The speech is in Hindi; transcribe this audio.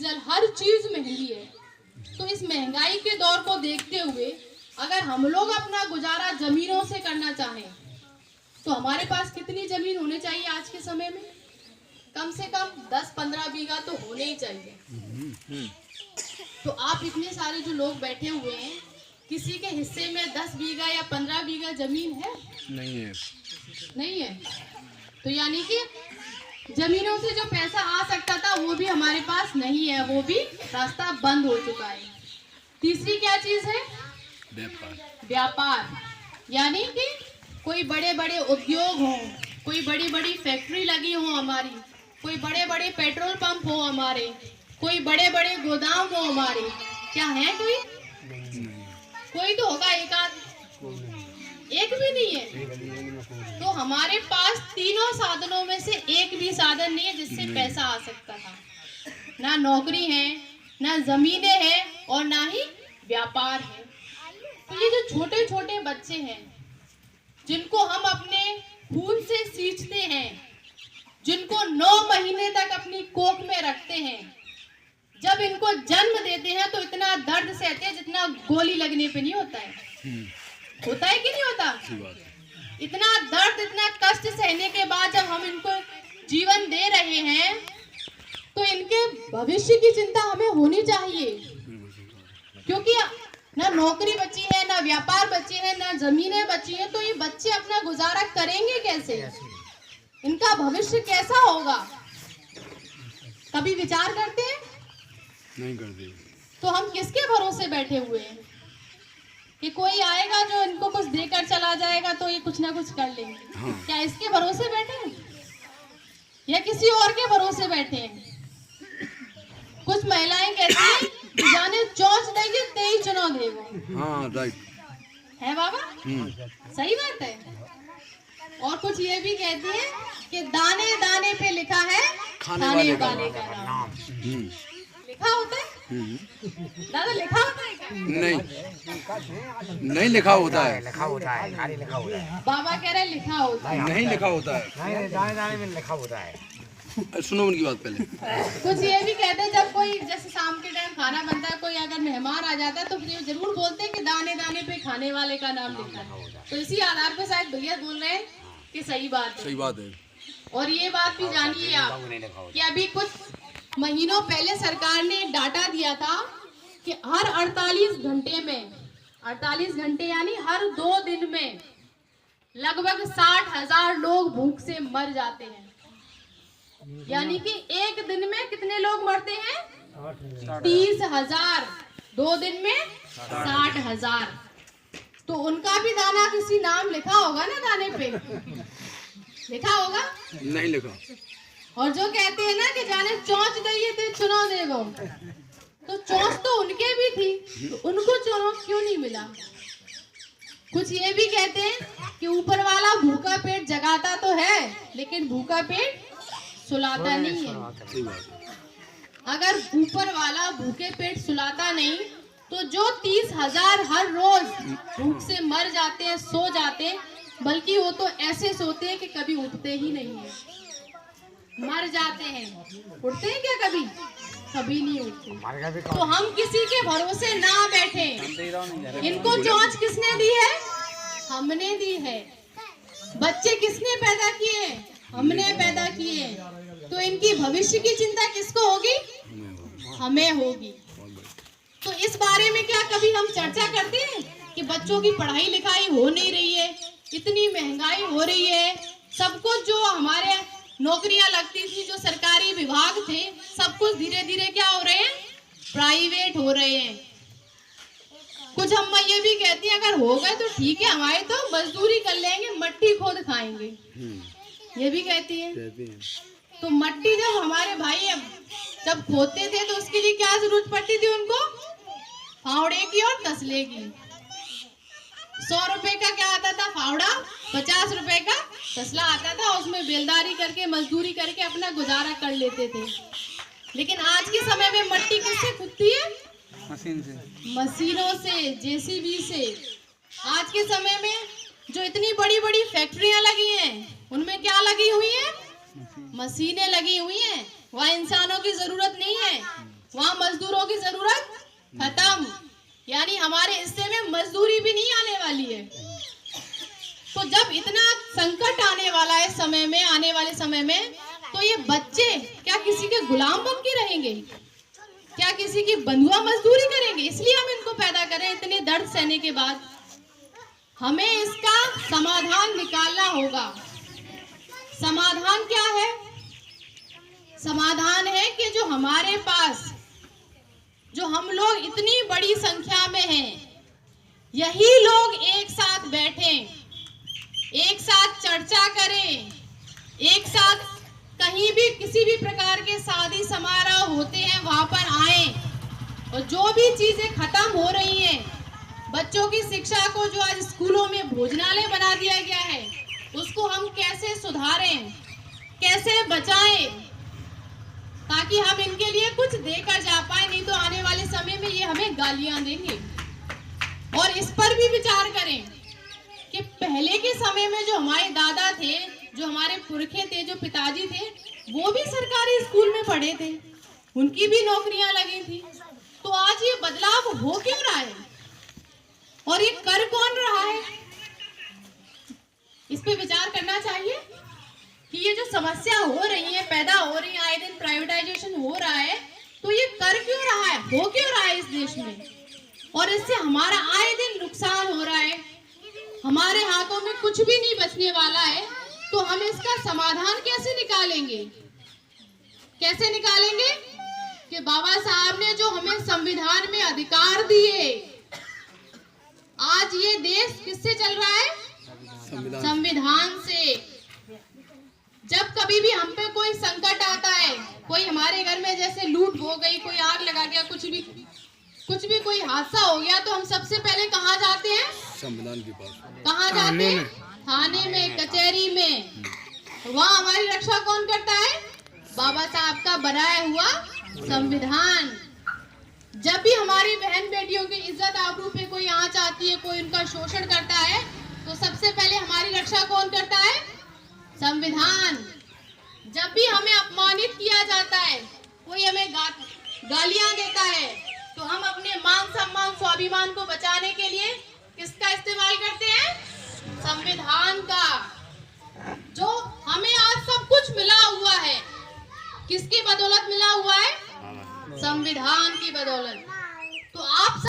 डीजल हर चीज महंगी है। तो इस महंगाई के दौर को देखते हुए अगर हम लोग अपना गुजारा जमीनों से करना चाहें तो हमारे पास कितनी जमीन होनी चाहिए आज के समय में? कम से कम 10-15 बीघा तो होने ही चाहिए। तो आप इतने सारे जो लोग बैठे हुए हैं, किसी के हिस्से में 10 बीघा या 15 बीघा जमीन है? नहीं है। तो यानी कि जमीनों से जो पैसा आ सकता था वो भी हमारे पास नहीं है, वो भी रास्ता बंद हो चुका है। तीसरी क्या चीज है? व्यापार। यानी कि कोई बड़े बड़े उद्योग हो, कोई बड़ी बड़ी फैक्ट्री लगी हो हमारी, कोई बड़े बड़े पेट्रोल पंप हो हमारे, कोई बड़े बड़े गोदाम हो हमारे, क्या है कोई? कोई तो होगा, एक भी नहीं है। तो हमारे पास तीनों साधनों में से एक भी साधन नहीं है जिससे पैसा आ सकता था। ना नौकरी है, ना जमीनें हैं और ना ही व्यापार है। तो ये जो छोटे छोटे बच्चे हैं जिनको हम अपने खून से सींचते हैं, जिनको 9 महीने तक अपनी कोख में रखते हैं, जब इनको जन्म देते हैं तो इतना दर्द सहते हैं जितना गोली लगने पे नहीं होता है। होता है कि नहीं होता? इतना दर्द, इतना कष्ट सहने के बाद जब हम इनको जीवन दे रहे हैं तो इनके भविष्य की चिंता हमें होनी चाहिए, क्योंकि ना नौकरी बची है, ना व्यापार बचे हैं, ना जमीनें बची हैं। तो ये बच्चे अपना गुजारा करेंगे कैसे? इनका भविष्य कैसा होगा? कभी विचार करते हैं? नहीं करते। तो हम किसके भरोसे बैठे हुए हैं कि कोई आएगा जो इनको कुछ देकर चला जाएगा तो ये कुछ ना कुछ कर लेंगे? हाँ। क्या इसके भरोसे बैठे हैं या किसी और के भरोसे बैठे हैं? कुछ महिलाएं कहती हैं जाने चौंच देगी तेई चुनाव देगो। हाँ, राइट है बाबा? सही बात है। और कुछ ये भी कहती है कि दाने दाने पे लिखा है खाने वाले का नाम। लिखा होता है? दादा लिखा होता है क्या? नहीं लिखा होता है। लिखा होता है, खाली लिखा होता है। बाबा कह रहे लिखा होता है। नहीं लिखा होता है। नहीं, दाने दाने में लिखा होता है। सुनो उनकी बात पहले। कुछ ये भी कहते हैं जब कोई जैसे शाम के टाइम खाना बनता है, कोई अगर मेहमान आ जाता है तो फिर जरूर बोलते हैं कि दाने दाने पे खाने वाले का नाम लिखा है। तो इसी आधार पे शायद भैया बोल रहे हैं कि सही बात है। सही बात है। और ये बात भी जानिए आप कि अभी कुछ महीनों पहले सरकार ने एक डाटा दिया था कि हर 48 घंटे में, 48 घंटे यानी हर 2 दिन में लगभग 60,000 लोग भूख से मर जाते हैं। यानी कि एक दिन में कितने लोग मरते हैं? 30,000। 2 दिन में 60,000। तो उनका भी दाना किसी नाम लिखा होगा ना, दाने पे लिखा होगा? नहीं लिखा। और जो कहते हैं ना कि जाने चौंच दइए तो चुनाव देगो, तो चौंच तो उनके भी थी, तो उनको चुनाव क्यों नहीं मिला? कुछ ये भी कहते हैं कि ऊपर वाला भूखा पेट जगाता तो है लेकिन भूखा पेट सुलाता नहीं है। अगर ऊपर वाला भूखे पेट सुलाता नहीं तो जो 30,000 हर रोज भूख से मर जाते हैं, सो जाते हैं, बल्कि वो तो ऐसे सोते हैं कि कभी उठते ही नहीं है, मर जाते हैं। उठते हैं क्या कभी? कभी नहीं उठते। तो हम किसी के भरोसे ना बैठे। इनको चोंच किसने दी है? हमने दी है। बच्चे किसने पैदा किए? हमने पैदा किए। तो इनकी भविष्य की चिंता किसको होगी? हमें होगी। तो इस बारे में क्या कभी हम चर्चा करते हैं कि बच्चों की पढ़ाई लिखाई हो नहीं रही है, इतनी महंगाई हो रही है, सब कुछ जो हमारे नौकरियां लगती थी, जो सरकारी विभाग थे, सब कुछ धीरे धीरे क्या हो रहे हैं? प्राइवेट हो रहे हैं। कुछ अम्मा ये भी कहती हैं अगर हो गए तो ठीक है, हमारे तो मजदूरी कर लेंगे, मट्टी खोद खाएंगे, ये भी कहती है। तो मट्टी जब हमारे भाई जब खोदते थे तो उसके लिए क्या जरूरत पड़ती थी उनको? फावड़े की और तसले की। 100 रुपए का क्या आता था फावड़ा, 50 रुपए का तसला आता था, उसमें बेलदारी करके मजदूरी करके अपना गुजारा कर लेते थे। लेकिन आज के समय में मट्टी किससे खुदती है? मशीन से, मशीनों से, जेसीबी से। आज के समय में जो इतनी बड़ी बड़ी फैक्ट्रियां लगी हैं, उनमें क्या लगी हुई है? मशीनें लगी हुई हैं। वहाँ इंसानों की जरूरत नहीं है, वहाँ खत्म, यानी हमारे हिस्से में मजदूरी भी नहीं आने वाली है। तो जब इतना संकट आने वाला है समय में, आने वाले समय में, तो ये बच्चे क्या किसी के गुलाम बन के रहेंगे? क्या किसी की बंधुआ मजदूरी करेंगे? इसलिए हम इनको पैदा करें इतने दर्द सहने के बाद। हमें इसका समाधान निकालना होगा। समाधान क्या है? समाधान है कि जो हमारे पास, जो हम लोग इतनी बड़ी संख्या में हैं, यही लोग एक साथ बैठें, एक साथ चर्चा करें, एक साथ कहीं भी किसी भी प्रकार के शादी समारोह होते हैं वहां पर आएं, और जो भी चीजें खत्म हो रही हैं, बच्चों की शिक्षा को जो आज स्कूलों में भोजनालय बना दिया गया है, उसको हम कैसे सुधारें, कैसे बचाएं, ताकि हम इनके लिए कुछ देकर जा पाए। नहीं तो आने वाले समय में ये हमें गालियां देंगे। और इस पर भी विचार करें कि पहले के समय में जो हमारे दादा थे, जो हमारे पुरखे थे, जो पिताजी थे, वो भी सरकारी स्कूल में पढ़े थे, उनकी भी नौकरियां लगी थी। तो आज ये बदलाव हो क्यों रहा है और ये कर कौन रहा है? इस पे विचार करना चाहिए कि ये जो समस्या हो रही है, पैदा हो रही है, आए दिन प्राइवेटाइजेशन हो रहा है, तो ये कर क्यों रहा है, हो क्यों रहा है इस देश में, और इससे हमारा आए दिन नुकसान हो रहा है। हमारे हाथों में कुछ भी नहीं बचने वाला है। तो हम इसका समाधान कैसे निकालेंगे? कैसे निकालेंगे कि बाबा साहब ने जो हमें संविधान में अधिकार दिए, आज ये देश किससे चल रहा है? संविधान से। जब कभी भी हम पे कोई संकट आता है, कोई हमारे घर में जैसे लूट हो गई, कोई आग लगा गया, कुछ भी कोई हादसा हो गया, तो हम सबसे पहले कहाँ जाते हैं? संविधान के पास। कहाँ जाते हैं? थाने में, कचहरी में। वहाँ हमारी रक्षा कौन करता है? बाबा साहब का बनाया हुआ संविधान। जब भी हमारी बहन बेटियों की इज्जत आबरू पे कोई आंच आती है, कोई उनका शोषण करता है, तो सबसे पहले हमारी रक्षा कौन करता है? संविधान। जब भी हमें अपमानित किया जाता है, कोई हमें गालियां देता है, तो हम अपने मान सम्मान स्वाभिमान को बचाने के लिए किसका इस्तेमाल करते हैं? संविधान का। जो हमें आज सब कुछ मिला हुआ है, किसकी बदौलत मिला हुआ है? संविधान की बदौलत। तो आप